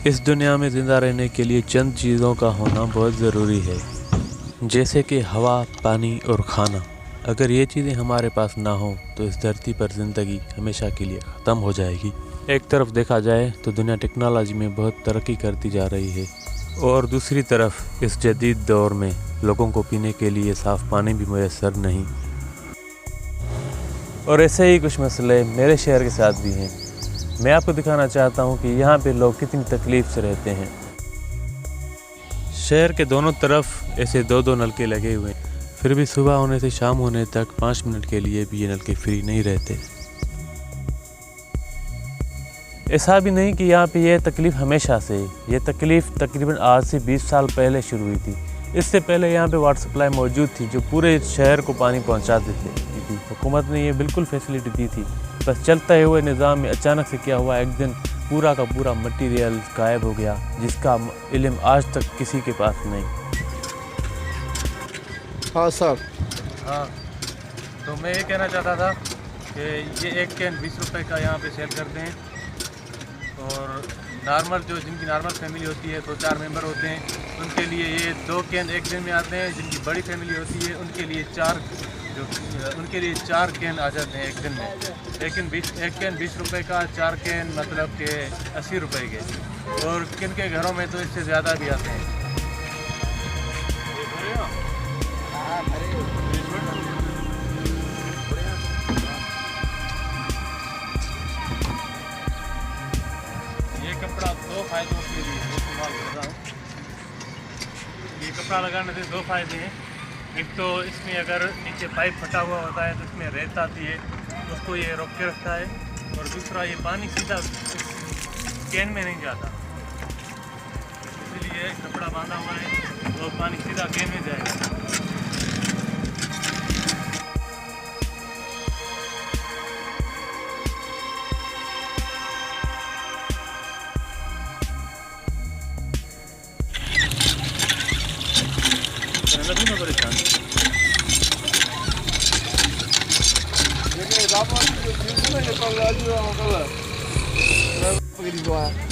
इस दुनिया में ज़िंदा रहने के लिए चंद चीज़ों का होना बहुत ज़रूरी है, जैसे कि हवा, पानी और खाना। अगर ये चीज़ें हमारे पास ना हो तो इस धरती पर ज़िंदगी हमेशा के लिए ख़त्म हो जाएगी। एक तरफ देखा जाए तो दुनिया टेक्नोलॉजी में बहुत तरक्की करती जा रही है और दूसरी तरफ इस जदीद दौर में लोगों को पीने के लिए साफ़ पानी भी मुयस्सर नहीं। और ऐसे ही कुछ मसले मेरे शहर के साथ भी हैं। मैं आपको दिखाना चाहता हूँ कि यहाँ पे लोग कितनी तकलीफ़ से रहते हैं। शहर के दोनों तरफ ऐसे दो दो नलके लगे हुए हैं, फिर भी सुबह होने से शाम होने तक 5 मिनट के लिए भी ये नलके फ्री नहीं रहते। ऐसा भी नहीं कि यहाँ पे ये तकलीफ़ हमेशा से, ये तकलीफ़ तकरीबन आज से 20 साल पहले शुरू हुई थी। इससे पहले यहाँ पे वाटर सप्लाई मौजूद थी जो पूरे शहर को पानी पहुँचा देती थी। हुकूमत ने ये बिल्कुल फैसिलिटी दी थी। बस चलते हुए निज़ाम में अचानक से क्या हुआ, एक दिन पूरा का पूरा मटीरियल गायब हो गया, जिसका इल्म आज तक किसी के पास नहीं। हाँ सर। हाँ, तो मैं ये कहना चाहता था कि ये एक कैन 20 रुपये का यहाँ पे सेल करते हैं और नॉर्मल जो जिनकी नॉर्मल फैमिली होती है 2-4 मेंबर होते हैं उनके लिए ये 2 कैन एक दिन में आते हैं। जिनकी बड़ी फैमिली होती है उनके लिए 4 कैन आ जाते हैं एक दिन में। एक कैन 20 रुपये का, 4 कैन मतलब के 80 रुपये के। और किन के घरों में तो इससे ज़्यादा भी आते हैं। ये कपड़ा 2 फायदों के लिए इस्तेमाल कर रहा हूँ। ये कपड़ा लगाने से 2 फायदे हैं। एक तो इसमें अगर नीचे पाइप फटा हुआ होता है तो इसमें रेत आती है, उसको ये रोक के रखता है। और दूसरा ये पानी सीधा कैन में नहीं जाता, इसलिए कपड़ा बांधा हुआ है तो पानी सीधा कैन में जाएगा। Ini dapat 20 menit kalau lagi orang kalau. Pergi di bawah.